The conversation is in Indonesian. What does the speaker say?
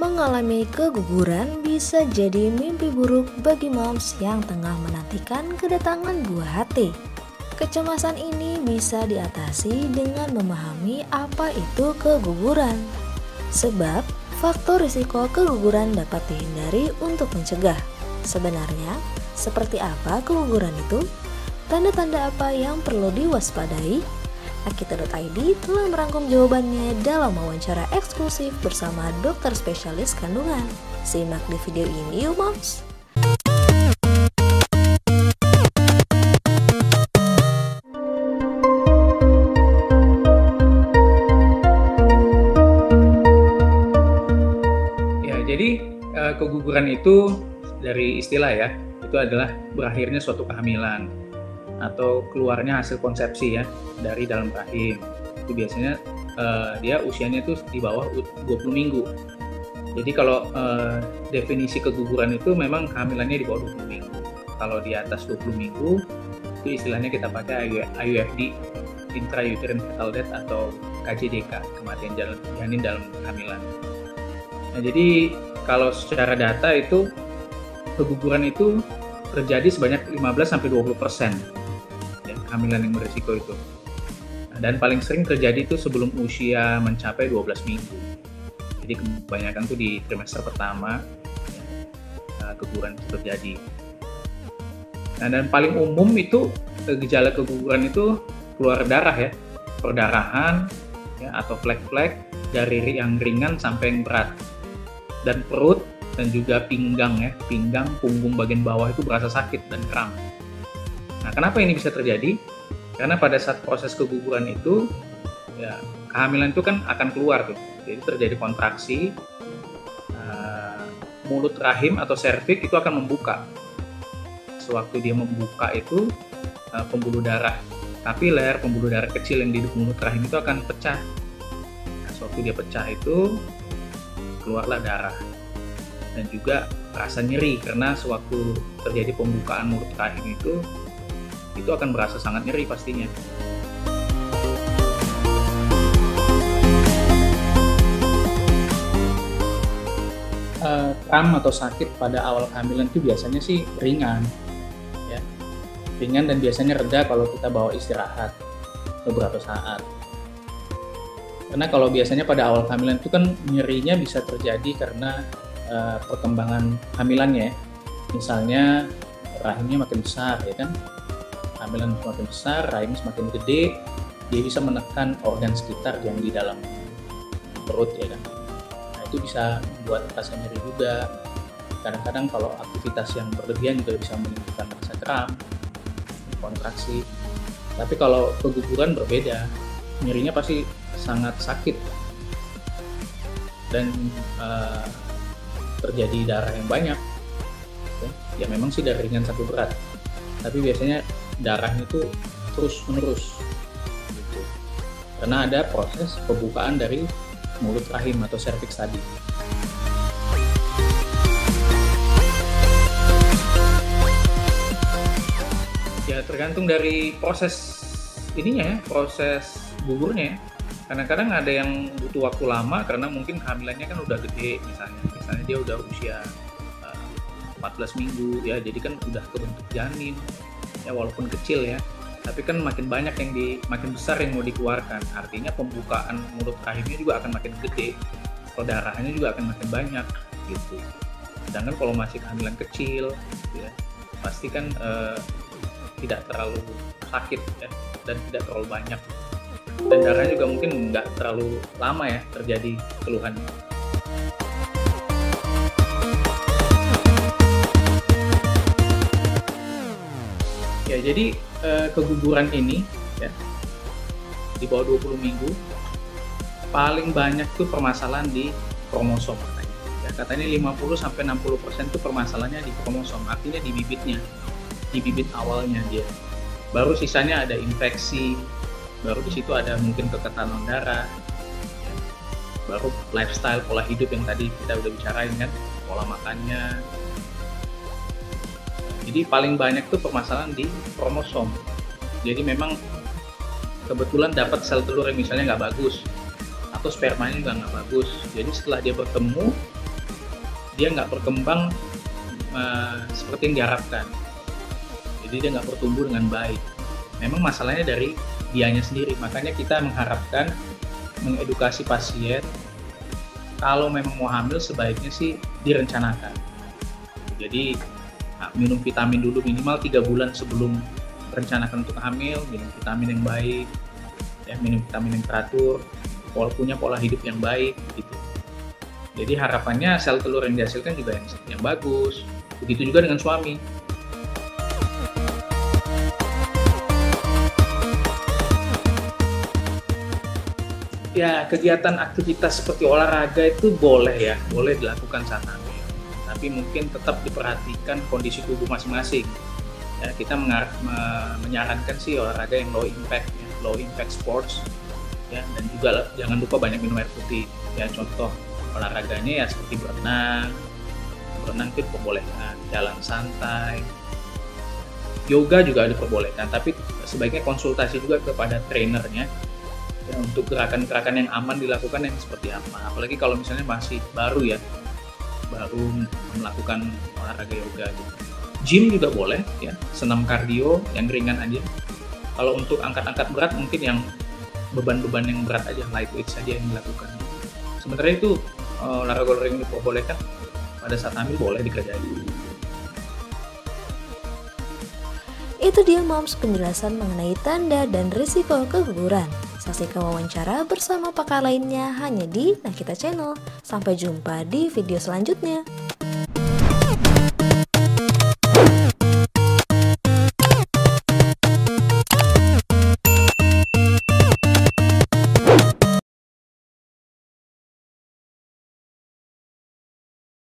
Mengalami keguguran bisa jadi mimpi buruk bagi moms yang tengah menantikan kedatangan buah hati. Kecemasan ini bisa diatasi dengan memahami apa itu keguguran. Sebab, faktor risiko keguguran dapat dihindari untuk mencegah. Sebenarnya, seperti apa keguguran itu? Tanda-tanda apa yang perlu diwaspadai? Akita.id telah merangkum jawabannya dalam wawancara eksklusif bersama dokter spesialis kandungan. Simak di video ini yuk moms! Ya, jadi keguguran itu dari istilah ya, itu adalah berakhirnya suatu kehamilan atau keluarnya hasil konsepsi ya dari dalam rahim. Itu biasanya dia usianya itu di bawah 20 minggu. Jadi kalau definisi keguguran itu memang kehamilannya di bawah 20 minggu. Kalau di atas 20 minggu itu istilahnya kita pakai IUFD, intrauterine fetal death atau KJDK, kematian janin dalam kehamilan. Nah, jadi kalau secara data itu keguguran itu terjadi sebanyak 15-20% kehamilan yang berisiko itu. Dan paling sering terjadi itu sebelum usia mencapai 12 minggu. Jadi kebanyakan tuh di trimester pertama keguguran itu terjadi. Nah, dan paling umum itu gejala keguguran itu keluar darah ya, perdarahan ya, atau flek-flek dari yang ringan sampai yang berat. Dan perut dan juga pinggang ya, pinggang, punggung bagian bawah itu berasa sakit dan kram. Nah, kenapa ini bisa terjadi? Karena pada saat proses keguguran itu, ya kehamilan itu kan akan keluar tuh. Jadi terjadi kontraksi, mulut rahim atau serviks itu akan membuka. Sewaktu dia membuka itu pembuluh darah kapiler, pembuluh darah kecil yang di mulut rahim itu akan pecah. Nah, sewaktu dia pecah itu keluarlah darah. Dan juga rasa nyeri karena sewaktu terjadi pembukaan mulut rahim itu akan berasa sangat nyeri pastinya. Kram atau sakit pada awal kehamilan itu biasanya sih ringan, ya, ringan dan biasanya reda kalau kita bawa istirahat beberapa saat. Karena kalau biasanya pada awal kehamilan itu kan nyerinya bisa terjadi karena perkembangan hamilannya, ya. Misalnya rahimnya makin besar, ya kan? Kehamilan semakin besar, rahim semakin gede, dia bisa menekan organ sekitar yang di dalam perut, ya kan. Nah, itu bisa membuat rasa nyeri juga. Kadang-kadang kalau aktivitas yang berlebihan juga bisa menimbulkan rasa kram, kontraksi. Tapi kalau keguguran berbeda, nyerinya pasti sangat sakit dan terjadi darah yang banyak. Ya memang sih dari ringan sampai berat, tapi biasanya darahnya itu terus menerus gitu. Karena ada proses pembukaan dari mulut rahim atau serviks tadi. Ya tergantung dari proses ininya ya, proses gugurnya ya. Kadang-kadang ada yang butuh waktu lama karena mungkin kehamilannya kan udah gede, misalnya dia udah usia 14 minggu ya, jadi kan udah kebentuk janin ya, walaupun kecil ya, tapi kan makin banyak makin besar yang mau dikeluarkan, artinya pembukaan mulut rahimnya juga akan makin gede, perdarahannya juga akan makin banyak gitu. Sedangkan kalau masih kehamilan kecil ya, pasti kan tidak terlalu sakit ya, dan tidak terlalu banyak, dan darahnya juga mungkin nggak terlalu lama ya terjadi keluhan. Ya, jadi keguguran ini ya di bawah 20 minggu paling banyak tuh permasalahan di kromosom katanya. Ya, katanya 50-60% tuh permasalahannya di kromosom, artinya di bibitnya, di bibit awalnya dia. Baru sisanya ada infeksi, baru di situ ada mungkin kekentalan darah, ya. Baru lifestyle, pola hidup yang tadi kita udah bicarain kan, pola makannya. Jadi paling banyak tuh permasalahan di kromosom. Jadi memang kebetulan dapat sel telur yang misalnya nggak bagus, atau spermanya juga nggak bagus. Jadi setelah dia bertemu dia nggak berkembang seperti yang diharapkan. Jadi dia nggak bertumbuh dengan baik. Memang masalahnya dari dianya sendiri, makanya kita mengharapkan mengedukasi pasien kalau memang mau hamil sebaiknya sih direncanakan. Jadi minum vitamin dulu minimal 3 bulan sebelum merencanakan untuk hamil, minum vitamin yang baik, ya, minum vitamin yang teratur, punya pola hidup yang baik gitu. Jadi harapannya sel telur yang dihasilkan juga yang bagus. Begitu juga dengan suami. Ya, kegiatan aktivitas seperti olahraga itu boleh dilakukan saat hamil. Tapi mungkin tetap diperhatikan kondisi tubuh masing-masing. Ya, kita menyarankan sih olahraga yang low impact sports, ya, dan juga jangan lupa banyak minum air putih. Ya, contoh olahraganya ya seperti berenang itu diperbolehkan, jalan santai, yoga juga diperbolehkan, tapi sebaiknya konsultasi juga kepada trainernya ya, untuk gerakan-gerakan yang aman dilakukan yang seperti apa. Apalagi kalau misalnya masih baru melakukan olahraga yoga gitu. Gym juga boleh ya, senam kardio yang ringan aja. Kalau untuk angkat-angkat berat mungkin yang beban-beban yang berat aja, lightweight saja yang dilakukan. Sementara itu olahraga yang diperbolehkan pada saat hamil boleh dikerjain. Itu dia Moms penjelasan mengenai tanda dan risiko keguguran. Saksikan wawancara bersama pakar lainnya hanya di Nakita Channel. Sampai jumpa di video selanjutnya.